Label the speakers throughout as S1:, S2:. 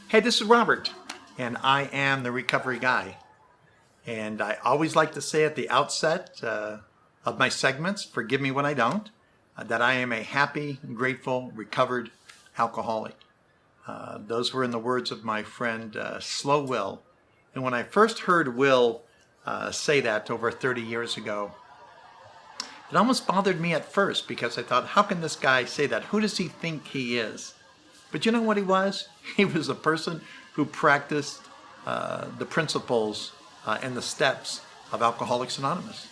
S1: Hey, this is Robert, and I am the recovery guy. And I always like to say at the outset of my segments, forgive me when I don't, that I am a happy, grateful, recovered alcoholic. Those were in the words of my friend Slow Will. And when I first heard Will say that over 30 years ago, it almost bothered me at first because I thought, how can this guy say that? Who does he think he is? But you know what he was? He was a person who practiced the principles and the steps of Alcoholics Anonymous.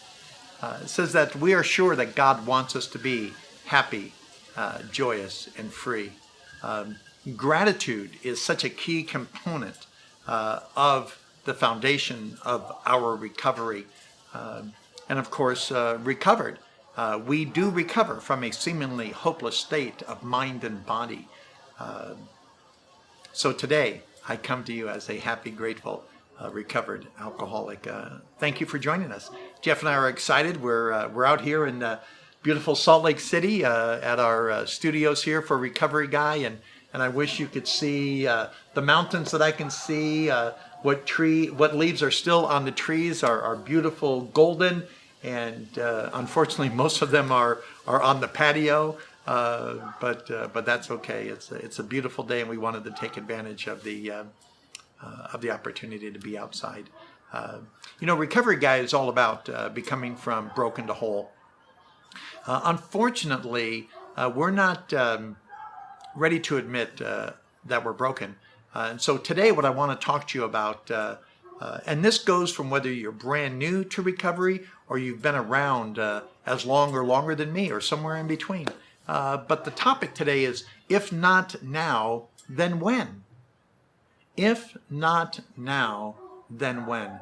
S1: It says that we are sure that God wants us to be happy, joyous, and free. Gratitude is such a key component of the foundation of our recovery. And of course, recovered. We do recover from a seemingly hopeless state of mind and body. So today, I come to you as a happy, grateful, recovered alcoholic. Thank you for joining us. Jeff and I are excited. We're out here in beautiful Salt Lake City at our studios here for Recovery Guy, and I wish you could see the mountains that I can see. What leaves are still on the trees are beautiful golden, and unfortunately, most of them are on the patio. But that's okay. It's a beautiful day, and we wanted to take advantage of the opportunity to be outside. Recovery Guy is all about becoming from broken to whole. Unfortunately, we're not ready to admit that we're broken. And so today, what I want to talk to you about, and this goes from whether you're brand new to recovery or you've been around as long or longer than me, or somewhere in between. But the topic today is, if not now, then when? If not now, then when?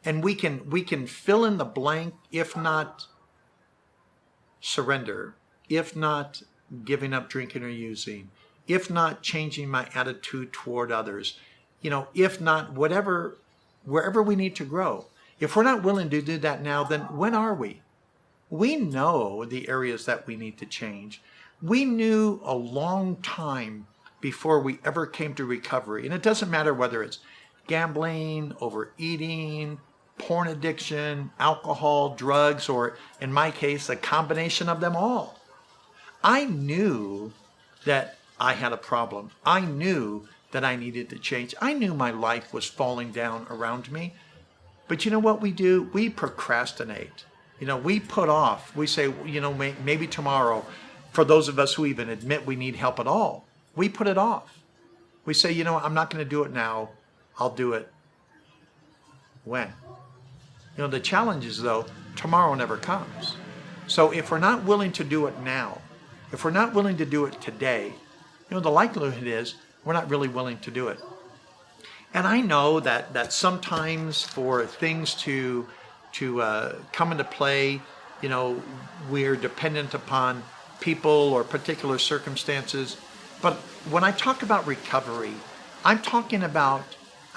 S1: And we can fill in the blank, if not surrender, if not giving up drinking or using, if not changing my attitude toward others, if not whatever, wherever we need to grow. If we're not willing to do that now, then when are we? We know the areas that we need to change. We knew a long time before we ever came to recovery. And it doesn't matter whether it's gambling, overeating, porn addiction, alcohol, drugs, or in my case, a combination of them all. I knew that I had a problem. I knew that I needed to change. I knew my life was falling down around me. But you know what we do? We procrastinate. We put off. We say, maybe tomorrow. For those of us who even admit we need help at all, we put it off. We say, I'm not going to do it now. I'll do it when? The challenge is, though, tomorrow never comes. So if we're not willing to do it now, if we're not willing to do it today, the likelihood is we're not really willing to do it. And I know that sometimes for things to come into play, we're dependent upon people or particular circumstances. But when I talk about recovery, I'm talking about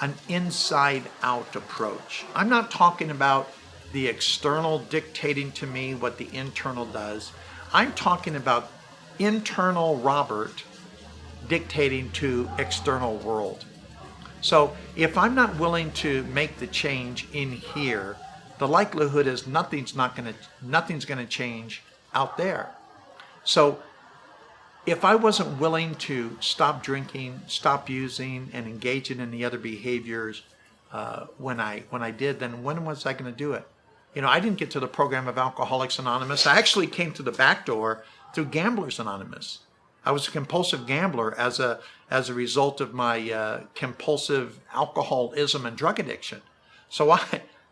S1: an inside-out approach. I'm not talking about the external dictating to me what the internal does. I'm talking about internal Robert dictating to external world. So if I'm not willing to make the change in here, the likelihood is nothing's going to change out there. So if I wasn't willing to stop drinking, stop using, and engaging in the other behaviors when I did, then when was I going to do it? I didn't get to the program of Alcoholics Anonymous. I actually came to the back door through Gamblers Anonymous. I was a compulsive gambler as a result of my compulsive alcoholism and drug addiction. So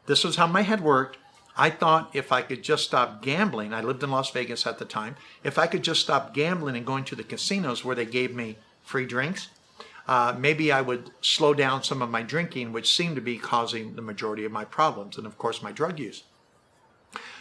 S1: this was how my head worked. I thought if I could just stop gambling, I lived in Las Vegas at the time, if I could just stop gambling and going to the casinos where they gave me free drinks, maybe I would slow down some of my drinking, which seemed to be causing the majority of my problems, and of course my drug use.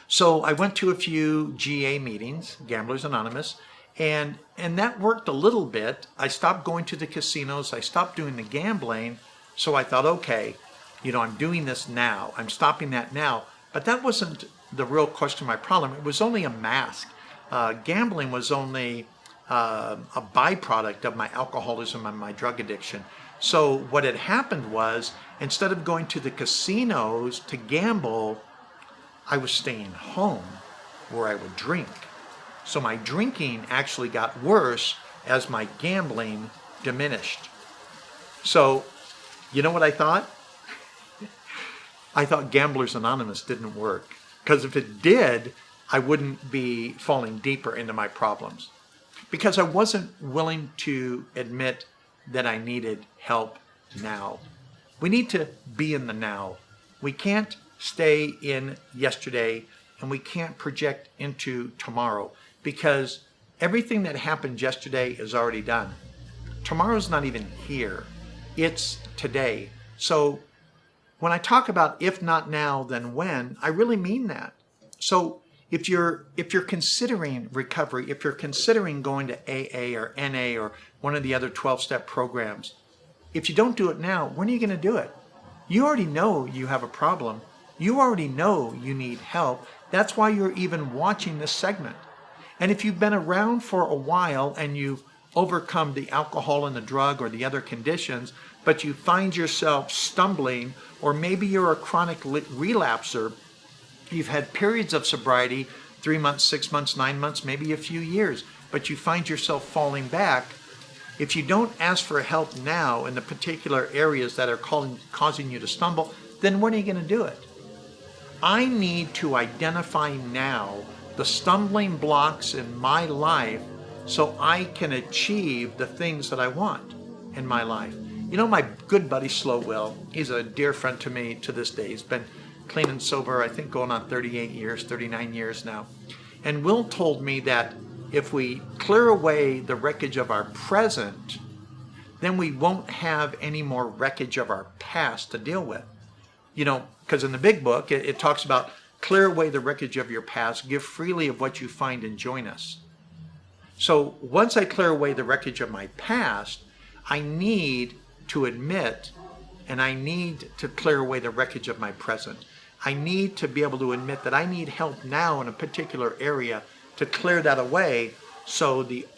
S1: So I went to a few GA meetings, Gamblers Anonymous, and that worked a little bit. I stopped going to the casinos, I stopped doing the gambling, so I thought, okay, I'm doing this now, I'm stopping that now. But that wasn't the real question of my problem. It was only a mask. Gambling was only a byproduct of my alcoholism and my drug addiction. So what had happened was, instead of going to the casinos to gamble, I was staying home where I would drink. So my drinking actually got worse as my gambling diminished. So, you know what I thought? I thought Gamblers Anonymous didn't work. Because if it did, I wouldn't be falling deeper into my problems. Because I wasn't willing to admit that I needed help now. We need to be in the now. We can't stay in yesterday, and we can't project into tomorrow, because everything that happened yesterday is already done. Tomorrow's not even here. It's today. So when I talk about if not now, then when, I really mean that. So if you're considering recovery, if you're considering going to AA or NA or one of the other 12-step programs, if you don't do it now, when are you going to do it? You already know you have a problem. You already know you need help. That's why you're even watching this segment. And if you've been around for a while and you've overcome the alcohol and the drug or the other conditions, but you find yourself stumbling, or maybe you're a chronic relapser, you've had periods of sobriety, 3 months, 6 months, 9 months, maybe a few years, but you find yourself falling back. If you don't ask for help now in the particular areas that are causing you to stumble, then when are you going to do it? I need to identify now the stumbling blocks in my life so I can achieve the things that I want in my life. You know, my good buddy Slow Will, he's a dear friend to me to this day. He's been clean and sober, I think going on 38 years, 39 years now. And Will told me that if we clear away the wreckage of our present, then we won't have any more wreckage of our past to deal with. You know, because in the big book, it talks about clear away the wreckage of your past, give freely of what you find, and join us. So once I clear away the wreckage of my past, I need to admit, and I need to clear away the wreckage of my present. I need to be able to admit that I need help now in a particular area to clear that away, so it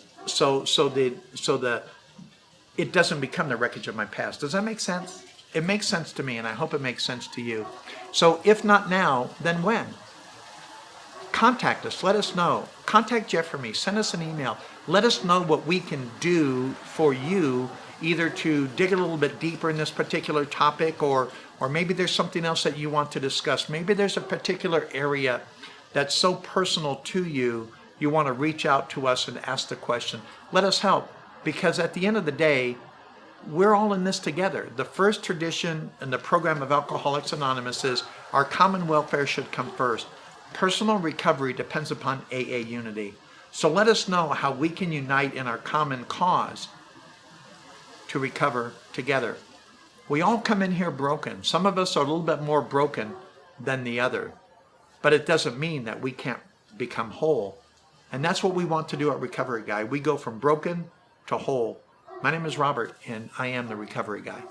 S1: doesn't become the wreckage of my past. Does that make sense? It makes sense to me, and I hope it makes sense to you. So if not now, then when? Contact us. Let us know. Contact Jeff or me. Send us an email. Let us know what we can do for you, either to dig a little bit deeper in this particular topic, or maybe there's something else that you want to discuss. Maybe there's a particular area that's so personal to you, you want to reach out to us and ask the question. Let us help, because at the end of the day, we're all in this together. The first tradition in the program of Alcoholics Anonymous is our common welfare should come first. Personal recovery depends upon AA unity. So let us know how we can unite in our common cause to recover together. We all come in here broken. Some of us are a little bit more broken than the other, but it doesn't mean that we can't become whole. And that's what we want to do at Recovery Guy. We go from broken to whole. My name is Robert, and I am the Recovery Guy.